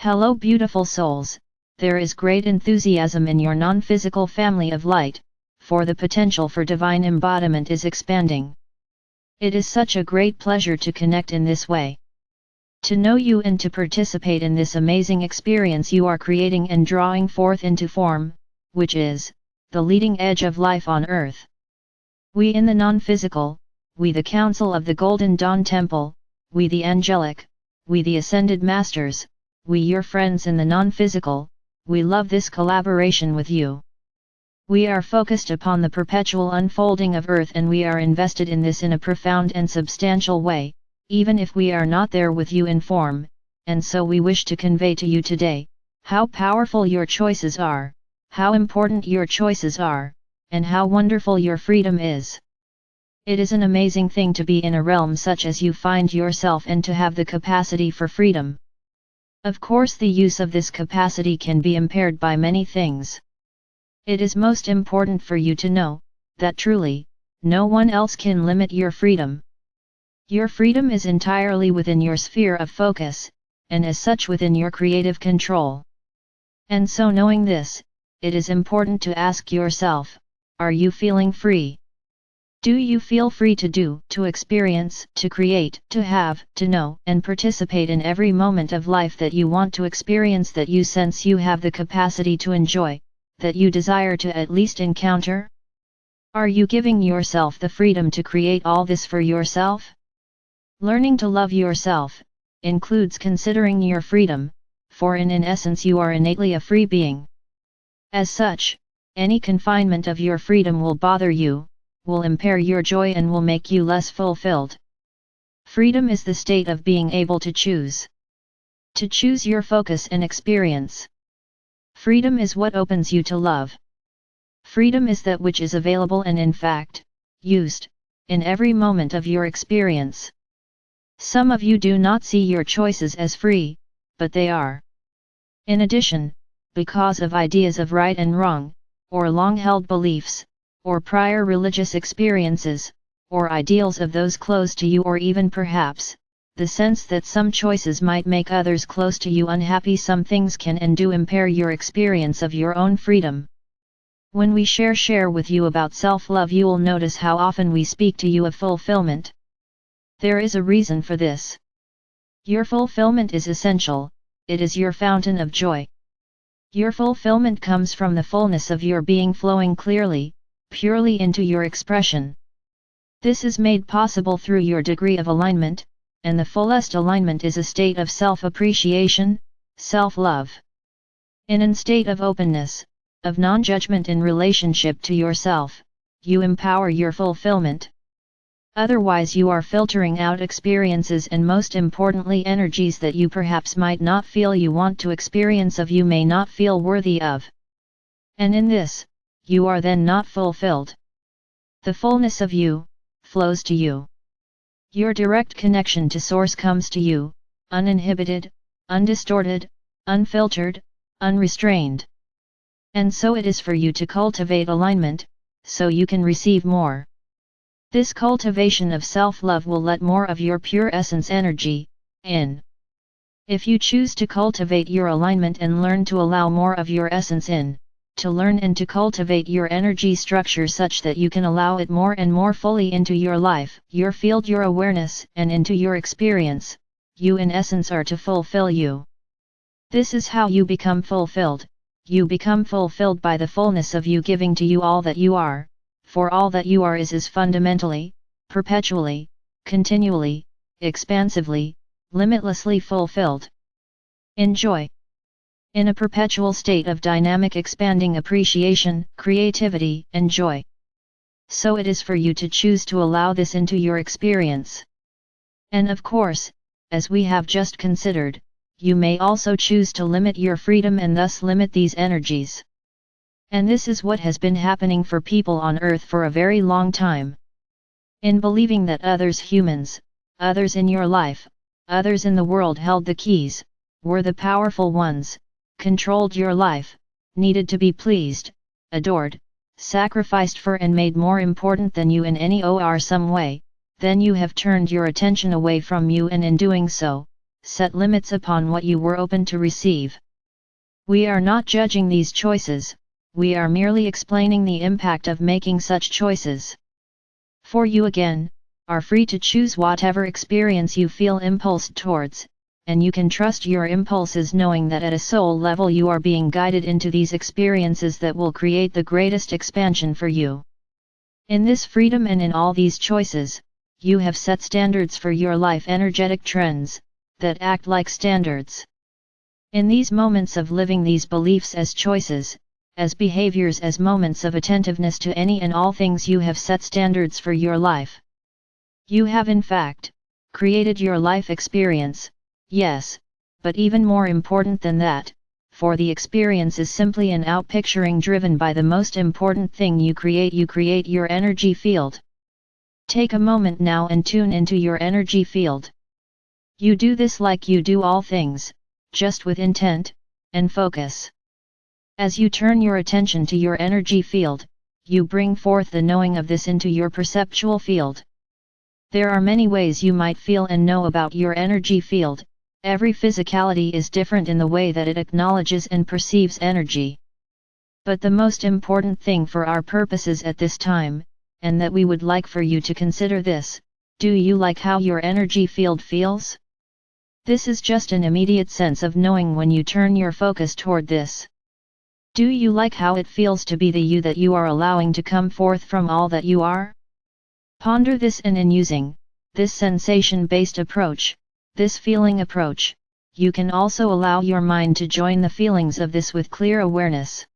Hello beautiful souls, there is great enthusiasm in your non-physical family of light, for the potential for divine embodiment is expanding. It is such a great pleasure to connect in this way. To know you and to participate in this amazing experience you are creating and drawing forth into form, which is the leading edge of life on earth. We in the non-physical, we the Council of the Golden Dawn Temple, we the angelic, we the Ascended Masters, we your friends in the non-physical, we love this collaboration with you. We are focused upon the perpetual unfolding of Earth and we are invested in this in a profound and substantial way, even if we are not there with you in form, and so we wish to convey to you today, how powerful your choices are, how important your choices are, and how wonderful your freedom is. It is an amazing thing to be in a realm such as you find yourself and to have the capacity for freedom. Of course the use of this capacity can be impaired by many things. It is most important for you to know, that truly, no one else can limit your freedom. Your freedom is entirely within your sphere of focus, and as such within your creative control. And so knowing this, it is important to ask yourself, are you feeling free? Do you feel free to do, to experience, to create, to have, to know, and participate in every moment of life that you want to experience, that you sense you have the capacity to enjoy, that you desire to at least encounter? Are you giving yourself the freedom to create all this for yourself? Learning to love yourself includes considering your freedom, for in essence you are innately a free being. As such, any confinement of your freedom will bother you, will impair your joy and will make you less fulfilled. Freedom is the state of being able to choose. To choose your focus and experience. Freedom is what opens you to love. Freedom is that which is available and in fact, used, in every moment of your experience. Some of you do not see your choices as free, but they are. In addition, because of ideas of right and wrong, or long-held beliefs, or prior religious experiences, or ideals of those close to you, or even perhaps, the sense that some choices might make others close to you unhappy, some things can and do impair your experience of your own freedom. When we share with you about self-love, you will notice how often we speak to you of fulfillment. There is a reason for this. Your fulfillment is essential, it is your fountain of joy. Your fulfillment comes from the fullness of your being flowing clearly, purely into your expression. This is made possible through your degree of alignment, and the fullest alignment is a state of self-appreciation, self-love. In a state of openness, of non-judgment in relationship to yourself, you empower your fulfillment. Otherwise you are filtering out experiences and most importantly energies that you perhaps might not feel you want to experience, of you may not feel worthy of. And in this, you are then not fulfilled. The fullness of you flows to you. Your direct connection to Source comes to you, uninhibited, undistorted, unfiltered, unrestrained. And so it is for you to cultivate alignment, so you can receive more. This cultivation of self-love will let more of your pure essence energy in. If you choose to cultivate your alignment and learn to allow more of your essence in, to learn and to cultivate your energy structure such that you can allow it more and more fully into your life, your field, your awareness, and into your experience, you in essence are to fulfill you. This is how you become fulfilled. You become fulfilled by the fullness of you giving to you all that you are, for all that you are is fundamentally, perpetually, continually, expansively, limitlessly fulfilled. Enjoy. In a perpetual state of dynamic expanding appreciation, creativity, and joy. So it is for you to choose to allow this into your experience. And of course, as we have just considered, you may also choose to limit your freedom and thus limit these energies. And this is what has been happening for people on Earth for a very long time. In believing that others, humans, others in your life, others in the world held the keys, were the powerful ones, controlled your life, needed to be pleased, adored, sacrificed for and made more important than you in any or some way, then you have turned your attention away from you, and in doing so, set limits upon what you were open to receive. We are not judging these choices, we are merely explaining the impact of making such choices. For you again, are free to choose whatever experience you feel impulsed towards, and you can trust your impulses knowing that at a soul level you are being guided into these experiences that will create the greatest expansion for you. In this freedom and in all these choices, you have set standards for your life, energetic trends, that act like standards. In these moments of living these beliefs as choices, as behaviors, as moments of attentiveness to any and all things, you have set standards for your life. You have in fact, created your life experience, yes, but even more important than that, for the experience is simply an outpicturing driven by the most important thing you create your energy field. Take a moment now and tune into your energy field. You do this like you do all things, just with intent and focus. As you turn your attention to your energy field, you bring forth the knowing of this into your perceptual field. There are many ways you might feel and know about your energy field. Every physicality is different in the way that it acknowledges and perceives energy. But the most important thing for our purposes at this time, and that we would like for you to consider this: do you like how your energy field feels? This is just an immediate sense of knowing when you turn your focus toward this. Do you like how it feels to be the you that you are allowing to come forth from all that you are? Ponder this, and in using this sensation-based approach, this feeling approach, you can also allow your mind to join the feelings of this with clear awareness.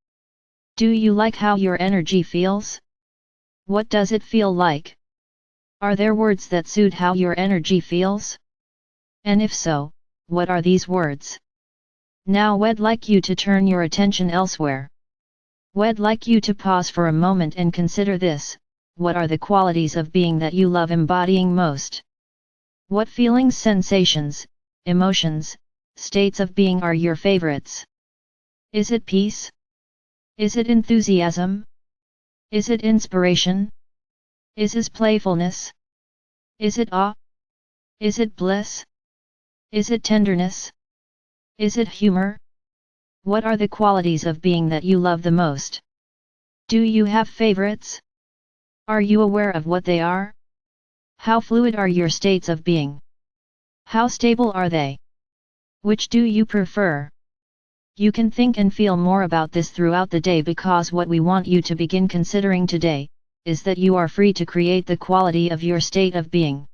Do you like how your energy feels? What does it feel like? Are there words that suit how your energy feels? And if so, what are these words? Now I'd like you to turn your attention elsewhere. I'd like you to pause for a moment and consider this: what are the qualities of being that you love embodying most? What feelings, sensations, emotions, states of being are your favorites? Is it peace? Is it enthusiasm? Is it inspiration? Is it playfulness? Is it awe? Is it bliss? Is it tenderness? Is it humor? What are the qualities of being that you love the most? Do you have favorites? Are you aware of what they are? How fluid are your states of being? How stable are they? Which do you prefer? You can think and feel more about this throughout the day, because what we want you to begin considering today is that you are free to create the quality of your state of being.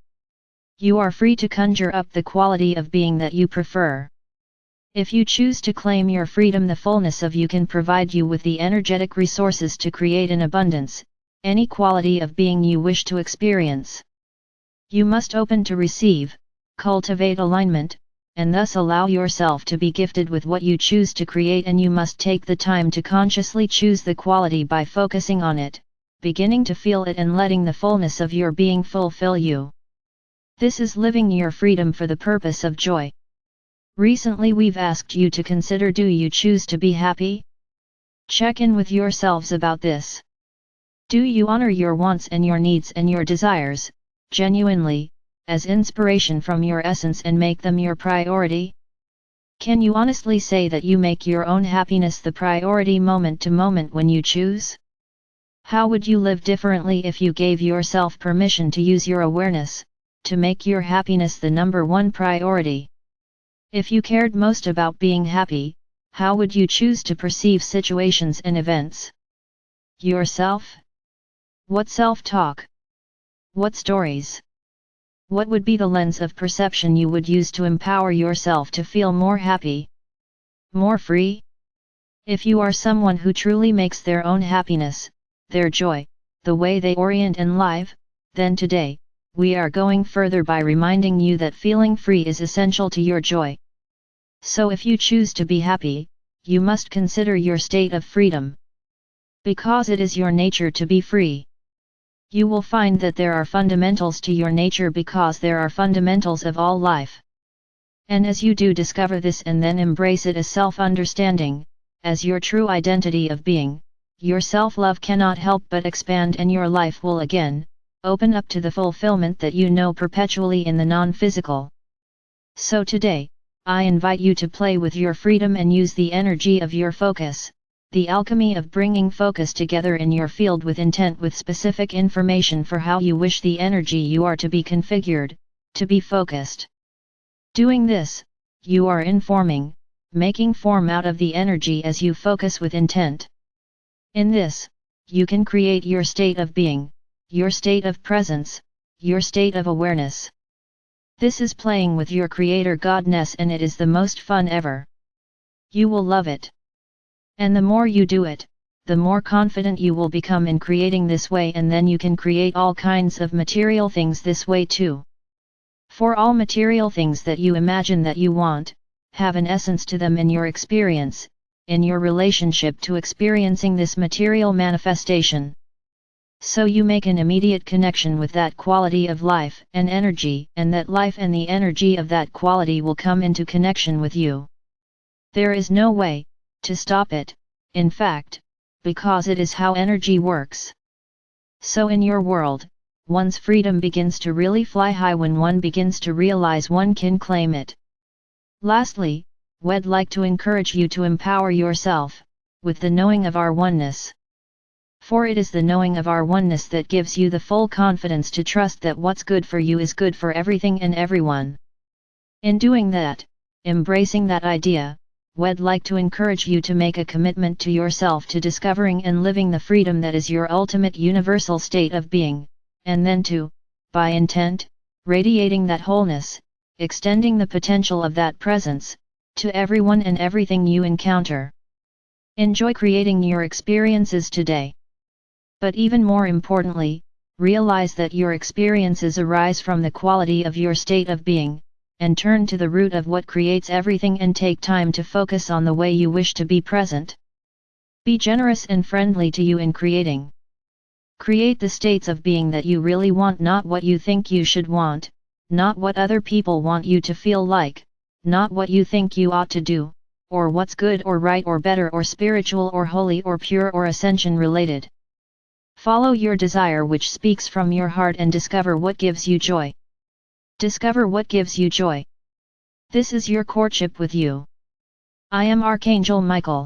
You are free to conjure up the quality of being that you prefer. If you choose to claim your freedom, the fullness of you can provide you with the energetic resources to create in abundance any quality of being you wish to experience. You must open to receive, cultivate alignment, and thus allow yourself to be gifted with what you choose to create, and you must take the time to consciously choose the quality by focusing on it, beginning to feel it, and letting the fullness of your being fulfill you. This is living your freedom for the purpose of joy. Recently we've asked you to consider: do you choose to be happy? Check in with yourselves about this. Do you honor your wants and your needs and your desires, genuinely, as inspiration from your essence, and make them your priority? Can you honestly say that you make your own happiness the priority moment to moment when you choose? How would you live differently if you gave yourself permission to use your awareness to make your happiness the number one priority? If you cared most about being happy, how would you choose to perceive situations and events? Yourself? What self-talk? What stories? What would be the lens of perception you would use to empower yourself to feel more happy, more free? If you are someone who truly makes their own happiness, their joy, the way they orient and live, then today, we are going further by reminding you that feeling free is essential to your joy. So if you choose to be happy, you must consider your state of freedom. Because it is your nature to be free. You will find that there are fundamentals to your nature, because there are fundamentals of all life. And as you do discover this and then embrace it as self-understanding, as your true identity of being, your self-love cannot help but expand, and your life will again open up to the fulfillment that you know perpetually in the non-physical. So today, I invite you to play with your freedom and use the energy of your focus, the alchemy of bringing focus together in your field with intent, with specific information for how you wish the energy you are to be configured, to be focused. Doing this, you are informing, making form out of the energy as you focus with intent. In this, you can create your state of being, your state of presence, your state of awareness. This is playing with your Creator Godness, and it is the most fun ever. You will love it. And the more you do it, the more confident you will become in creating this way, and then you can create all kinds of material things this way too. For all material things that you imagine that you want, have an essence to them in your experience, in your relationship to experiencing this material manifestation. So you make an immediate connection with that quality of life and energy, and that life and the energy of that quality will come into connection with you. There is no way to stop it, in fact, because it is how energy works. So in your world, one's freedom begins to really fly high when one begins to realize one can claim it. Lastly, we'd like to encourage you to empower yourself with the knowing of our oneness. For it is the knowing of our oneness that gives you the full confidence to trust that what's good for you is good for everything and everyone. In doing that, embracing that idea, we'd like to encourage you to make a commitment to yourself to discovering and living the freedom that is your ultimate universal state of being, and then to, by intent, radiating that wholeness, extending the potential of that presence, to everyone and everything you encounter. Enjoy creating your experiences today. But even more importantly, realize that your experiences arise from the quality of your state of being, and turn to the root of what creates everything, and take time to focus on the way you wish to be present. Be generous and friendly to you in creating. Create the states of being that you really want, not what you think you should want, not what other people want you to feel like, not what you think you ought to do, or what's good or right or better or spiritual or holy or pure or ascension related. Follow your desire which speaks from your heart and discover what gives you joy. Discover what gives you joy. This is your courtship with you. I am Archangel Michael.